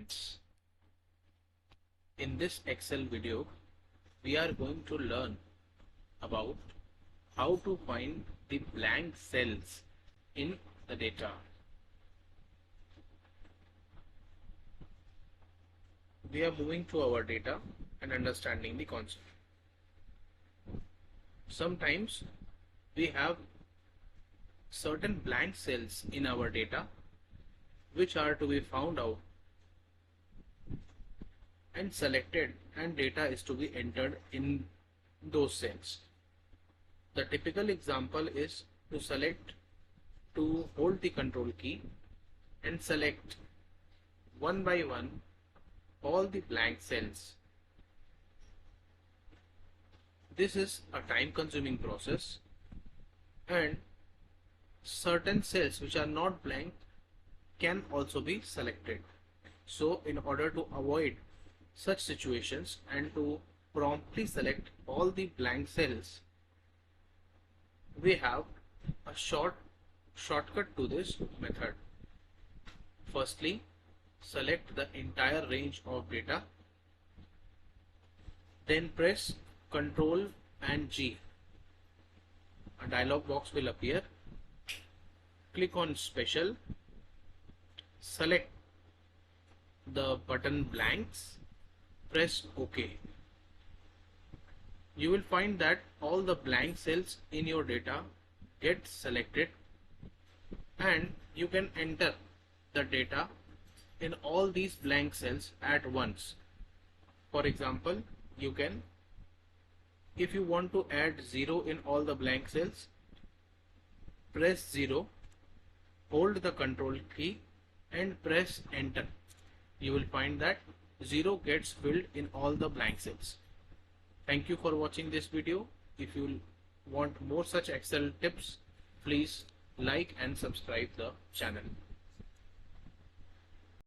friends, in this Excel video we are going to learn about how to find the blank cells in the data. We are moving to our data and understanding the concept. Sometimes we have certain blank cells in our data which are to be found out and selected, and data is to be entered in those cells. The typical example is to hold the control key and select one by one all the blank cells. This is a time consuming process, and certain cells which are not blank can also be selected. So in order to avoid such situations and to promptly select all the blank cells, we have a shortcut to this method. Firstly, select the entire range of data, then press Ctrl and G. A dialog box will appear. Click on Special, select the button blanks, press OK. You will find that all the blank cells in your data get selected, and you can enter the data in all these blank cells at once. For example, you can, if you want to add 0 in all the blank cells, press 0, hold the control key and press enter. You will find that 0 gets filled in all the blank cells. Thank you for watching this video. If you want more such Excel tips, please like and subscribe the channel.